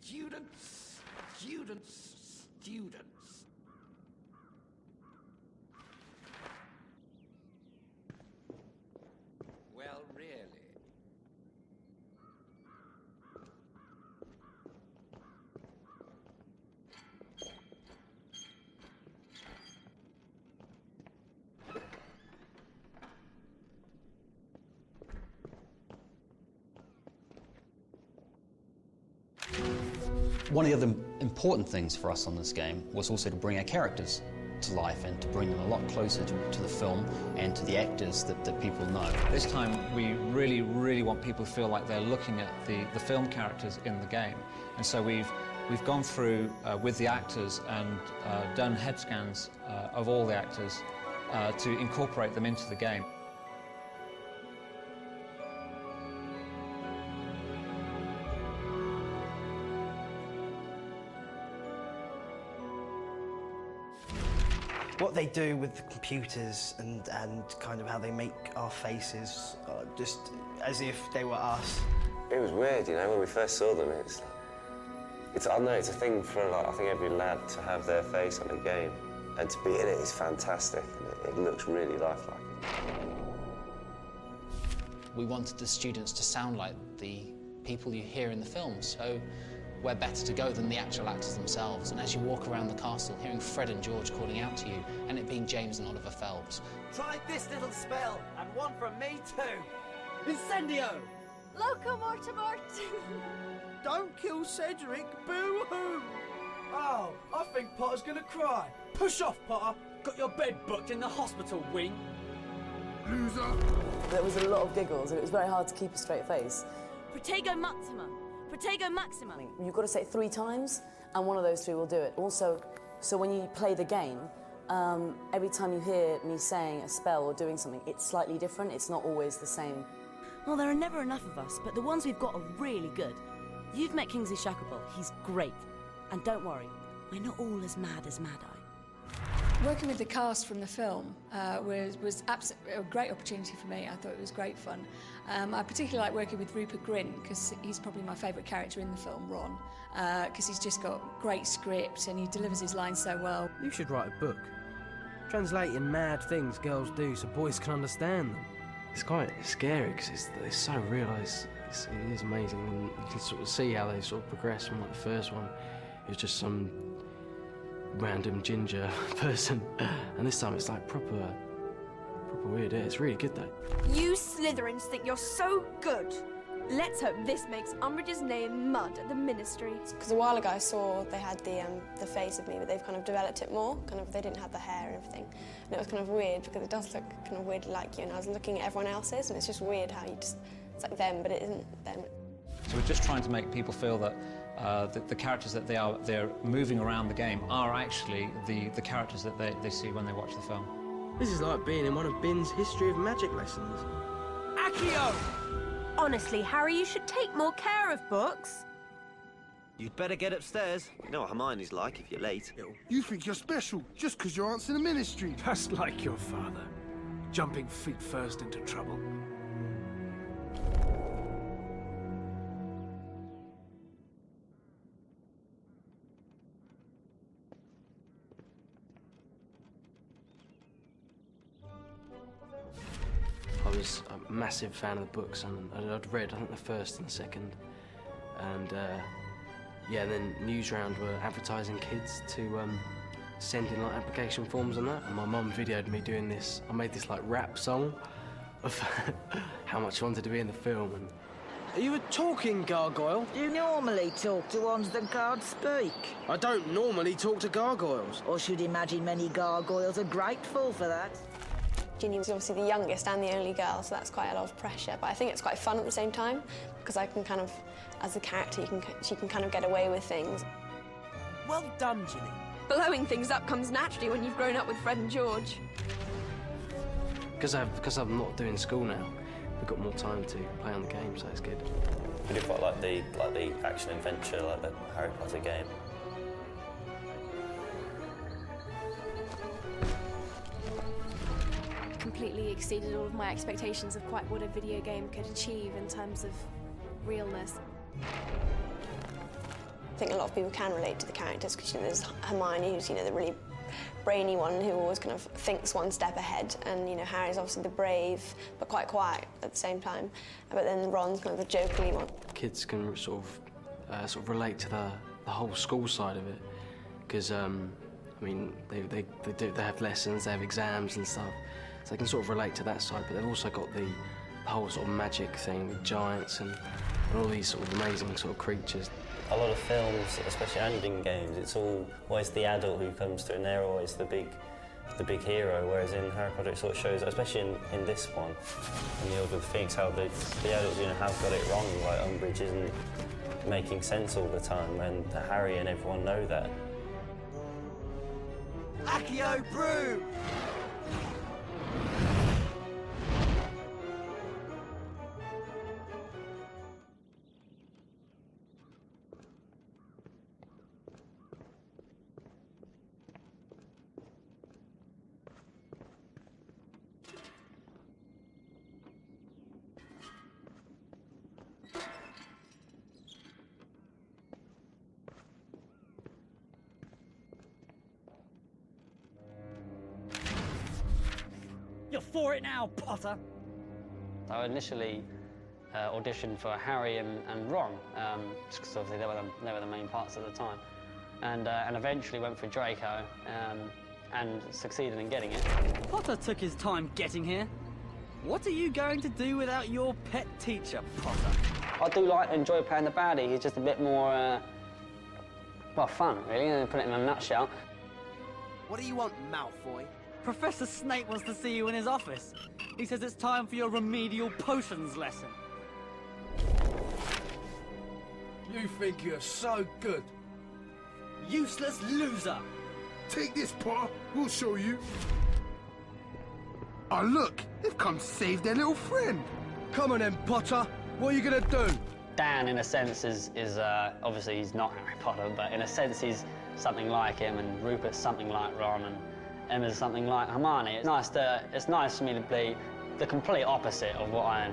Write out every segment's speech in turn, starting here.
Students, students, students. Well, really. One of the other important things for us on this game was also to bring our characters to life and to bring them a lot closer to the film and to the actors that people know. This time we really want people to feel like they're looking at the film characters in the game. And so we've gone through with the actors and done head scans of all the actors to incorporate them into the game. What they do with the computers and kind of how they make our faces, just as if they were us. It was weird, you know, when we first saw them. I don't know, it's a thing for, like, I think every lad to have their face on a game, and to be in it is fantastic, and it looks really lifelike. We wanted the students to sound like the people you hear in the films, so where better to go than the actual actors themselves? And as you walk around the castle, hearing Fred and George calling out to you, and it being James and Oliver Phelps. Try this little spell, and one from me too. Incendio! Locomortimort! Don't kill Cedric, boo-hoo! Oh, I think Potter's gonna cry. Push off, Potter. Got your bed booked in the hospital wing. Loser! There was a lot of giggles, and it was very hard to keep a straight face. Protego Maxima! Protego Maxima! You've got to say it 3 times, and one of those 3 will do it. Also, so when you play the game, every time you hear me saying a spell or doing something, it's slightly different. It's not always the same. Well, there are never enough of us, but the ones we've got are really good. You've met Kingsley Shacklebolt. He's great. And don't worry, we're not all as mad as Mad Eye. Working with the cast from the film was absolutely a great opportunity for me. I thought it was great fun. I particularly like working with Rupert Grint because he's probably my favourite character in the film, Ron, because he's just got great script and he delivers his lines so well. You should write a book, translating mad things girls do so boys can understand them. It's quite scary because it's so real. It is amazing, and you can sort of see how they sort of progress from like the first one. It was just some random ginger person, and this time it's like proper weird. Yeah, it's really good though. You Slytherins think you're so good. Let's hope this makes Umbridge's name mud at the Ministry. Because a while ago I saw they had the face of me, but they've kind of developed it more. They didn't have the hair and everything. And it was kind of weird because it does look kind of weirdly like you, and I was looking at everyone else's, and it's just weird how it's like them, but it isn't them. So we're just trying to make people feel that the characters that they're moving around the game are actually the characters that they see when they watch the film. This is like being in one of Bin's History of Magic lessons. Accio! Honestly, Harry, you should take more care of books. You'd better get upstairs. You know what Hermione's like if you're late. You think you're special just because you're answering the Ministry. Just like your father, jumping feet first into trouble. I was a massive fan of the books, and I'd read, I think, the first and the second. And, yeah, then Newsround were advertising kids to send in, like, application forms and that. And my mum videoed me doing this. I made this, like, rap song of how much I wanted to be in the film. And are you a talking gargoyle? Do you normally talk to ones that can't speak? I don't normally talk to gargoyles. Or should imagine many gargoyles are grateful for that. Ginny was obviously the youngest and the only girl, so that's quite a lot of pressure. But I think it's quite fun at the same time, because I can kind of, as a character, she can kind of get away with things. Well done, Ginny. Blowing things up comes naturally when you've grown up with Fred and George. Because I'm not doing school now, we've got more time to play on the game, so it's good. We do quite like the action adventure, like the Harry Potter game. Completely exceeded all of my expectations of quite what a video game could achieve in terms of realness. think a lot of people can relate to the characters because there's Hermione, who's the really brainy one who always kind of thinks one step ahead, and Harry's obviously the brave but quite quiet at the same time. But then Ron's kind of the jokey one. Kids can sort of relate to the whole school side of it, because I mean they have lessons, they have exams and stuff, so they can sort of relate to that side. But they've also got the whole sort of magic thing with giants and all these sort of amazing sort of creatures. A lot of films, especially animated games, it's always the adult who comes through, and they're always the big hero. Whereas in Harry Potter, it sort of shows, especially in this one, in the Order of the Phoenix, how the adults have got it wrong. Like Umbridge isn't making sense all the time, and Harry and everyone know that. Accio Brew! You're for it now, Potter! I initially auditioned for Harry and Ron, just because obviously they were the main parts at the time, and eventually went for Draco, and succeeded in getting it. Potter took his time getting here. What are you going to do without your pet teacher, Potter? I do enjoy playing the baddie. He's just a bit more, well, fun, really, put it in a nutshell. What do you want, Malfoy? Professor Snape wants to see you in his office. He says it's time for your remedial potions lesson. You think you're so good. Useless loser! Take this, Potter. We'll show you. Oh, look. They've come to save their little friend. Come on then, Potter. What are you gonna do? Dan, in a sense, is obviously he's not Harry Potter, but in a sense he's something like him, and Rupert's something like Ron, and Emma's something like Hermione. It's nice for me to be the complete opposite of what I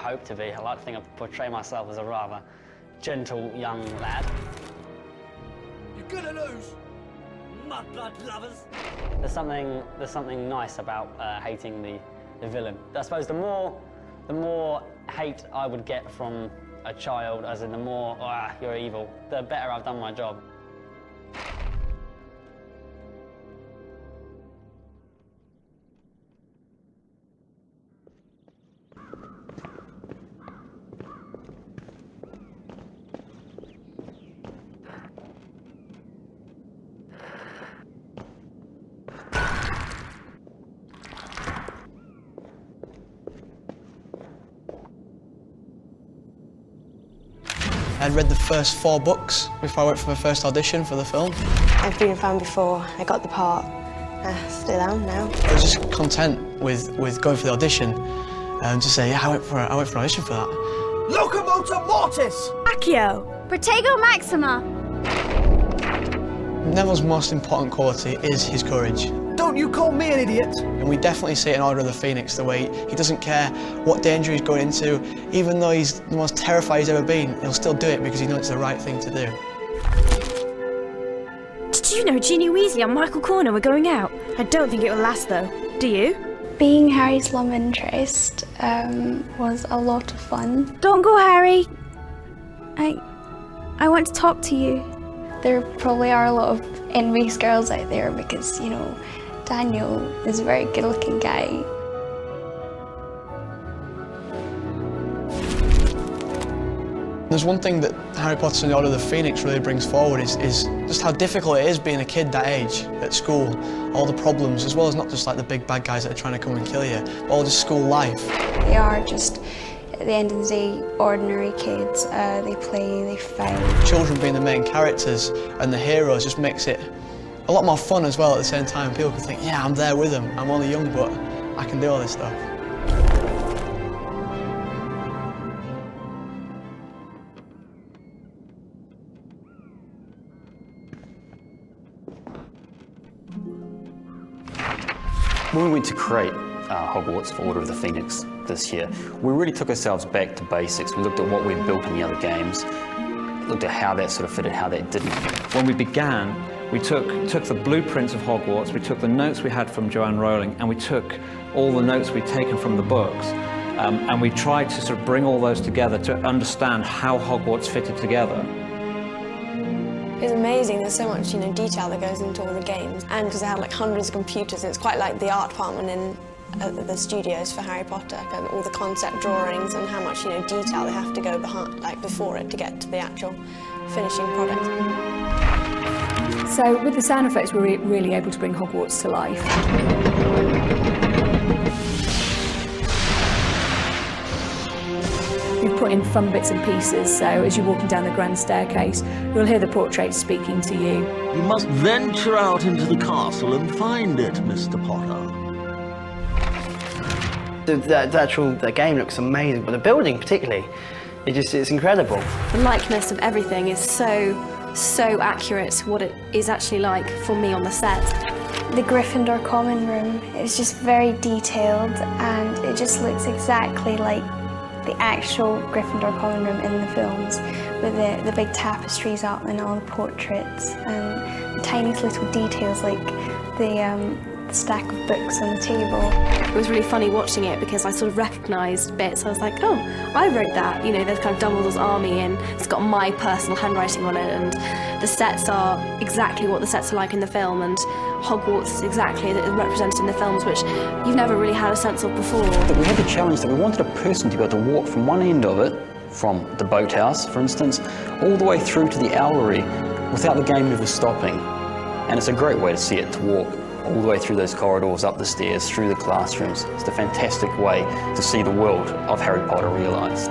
hope to be. I like to think I portray myself as a rather gentle young lad. You're gonna lose, mudblood lovers. There's something nice about hating the villain. I suppose the more hate I would get from a child, as in the more you're evil, the better I've done my job. I'd read the first 4 books before I went for my first audition for the film. I've been a fan before I got the part. Still am now. I was just content with going for the audition and to say, yeah, I went for an audition for that. Locomotor Mortis! Accio! Protego Maxima! Neville's most important quality is his courage. Don't you call me an idiot! And we definitely see it in Order of the Phoenix, the way he doesn't care what danger he's going into. Even though he's the most terrified he's ever been, he'll still do it because he knows it's the right thing to do. Did you know Ginny Weasley and Michael Corner were going out? I don't think it will last though. Do you? Being Harry's love interest was a lot of fun. Don't go, Harry! I want to talk to you. There probably are a lot of envious girls out there because, you know, Daniel is a very good-looking guy. There's one thing that Harry Potter and the Order of the Phoenix really brings forward is just how difficult it is being a kid that age at school. All the problems, as well as not just like the big bad guys that are trying to come and kill you, but all just school life. They are just, at the end of the day, ordinary kids. They play, they fight. Children being the main characters and the heroes just makes it a lot more fun as well at the same time. People can think, yeah, I'm there with them. I'm only young, but I can do all this stuff. When we went to create Hogwarts for Order of the Phoenix this year, we really took ourselves back to basics. We looked at what we'd built in the other games. looked at how that sort of fitted, how that didn't. When we began, we took the blueprints of Hogwarts, we took the notes we had from Joanne Rowling, and we took all the notes we'd taken from the books, and we tried to sort of bring all those together to understand how Hogwarts fitted together. It's amazing, there's so much detail that goes into all the games, and because they had like hundreds of computers, it's quite like the art department in the studios for Harry Potter, and all the concept drawings and how much detail they have to go behind, like before it, to get to the actual finishing product. So with the sound effects, we're really able to bring Hogwarts to life. We've put in fun bits and pieces, so as you're walking down the grand staircase, you'll hear the portrait speaking to you. You must venture out into the castle and find it, Mr. Potter. The game looks amazing, but the building particularly, it's incredible. The likeness of everything is so accurate to what it is actually like for me on the set. The Gryffindor common room is just very detailed, and it just looks exactly like the actual Gryffindor common room in the films, with the big tapestries up and all the portraits and the tiniest little details like the stack of books on the table. It was really funny watching it because I sort of recognised bits. I was like, oh, I wrote that. There's kind of Dumbledore's army and it's got my personal handwriting on it, and the sets are exactly what the sets are like in the film, and Hogwarts is exactly represented in the films, which you've never really had a sense of before. We had the challenge that we wanted a person to be able to walk from one end of it, from the boathouse, for instance, all the way through to the owlery without the game ever stopping. And it's a great way to see it, to walk all the way through those corridors, up the stairs, through the classrooms. It's a fantastic way to see the world of Harry Potter realised.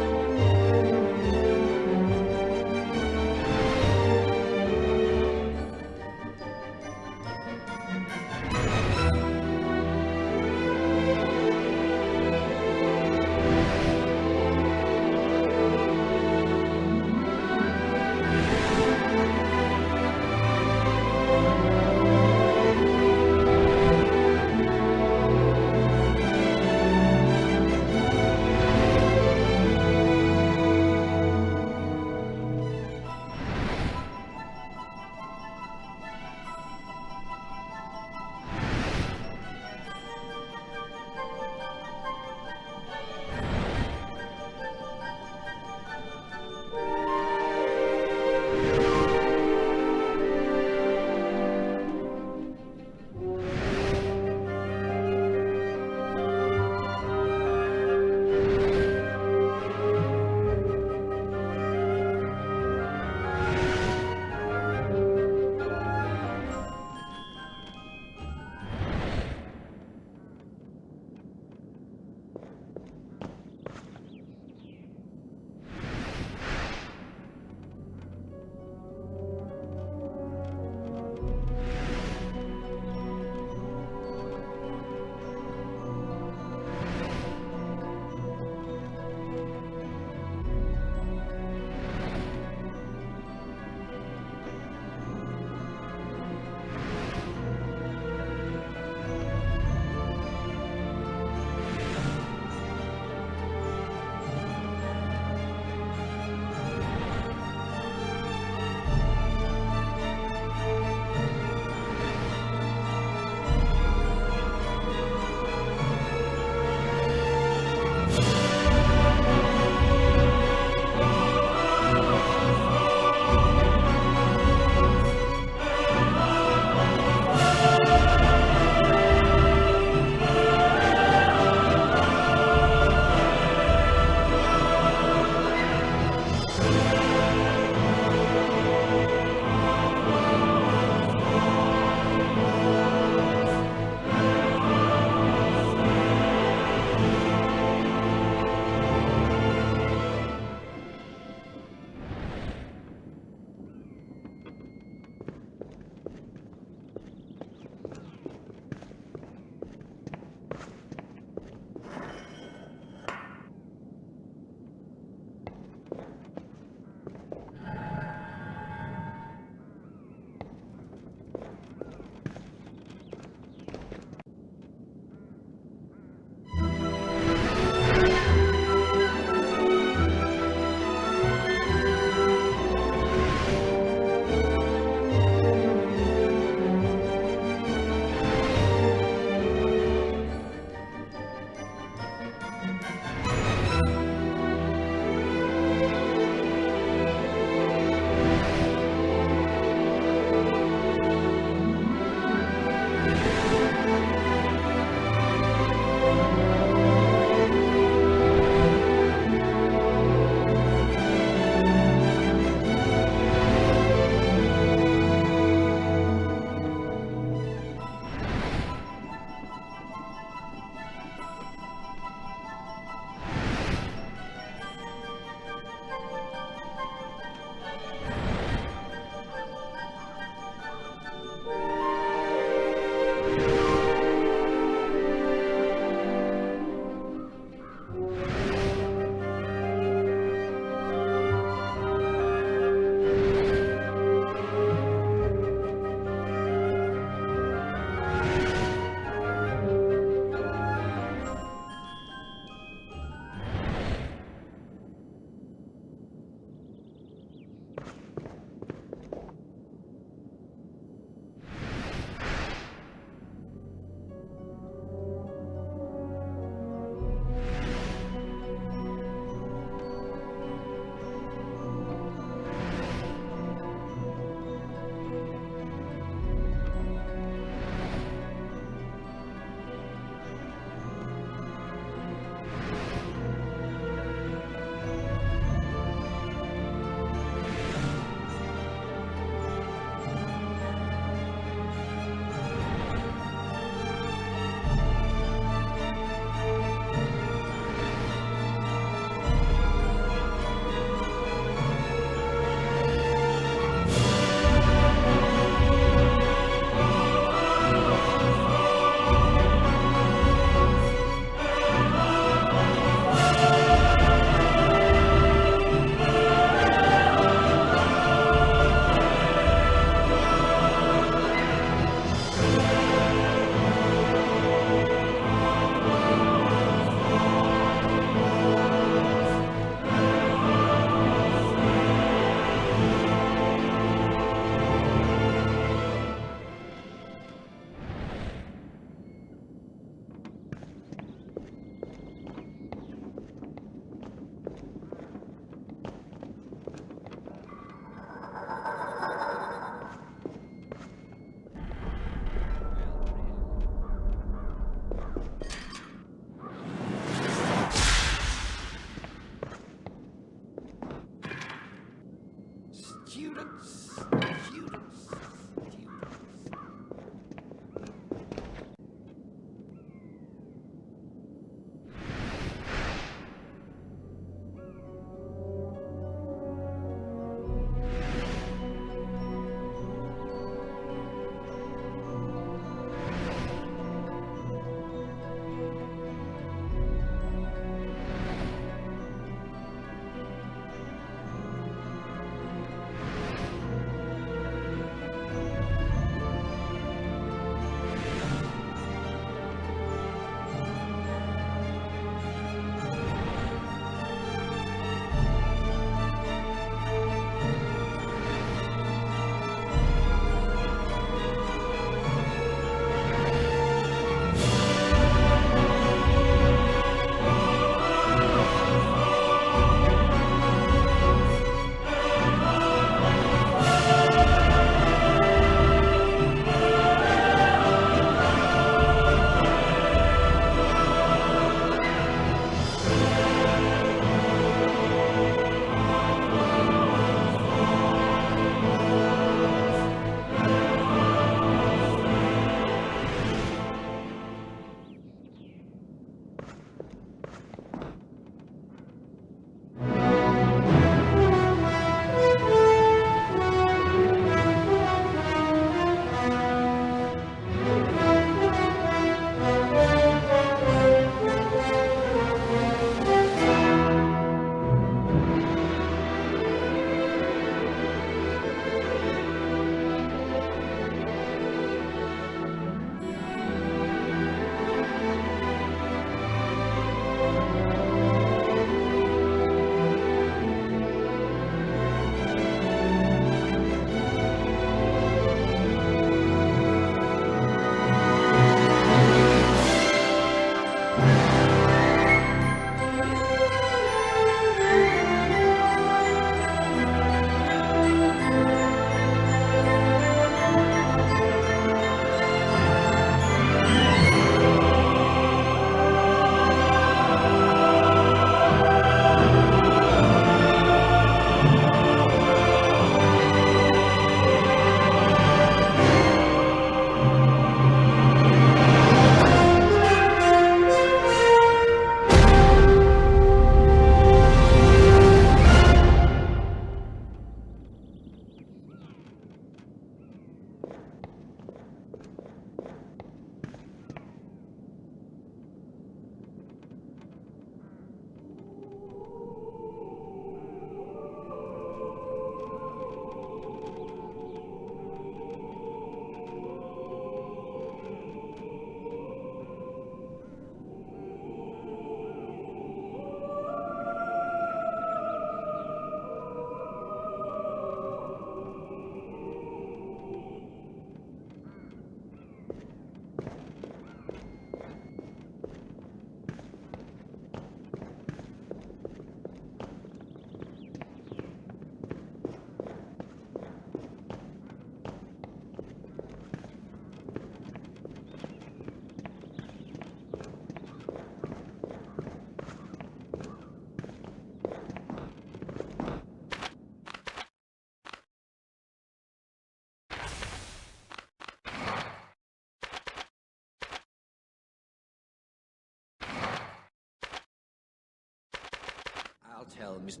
tell Mr.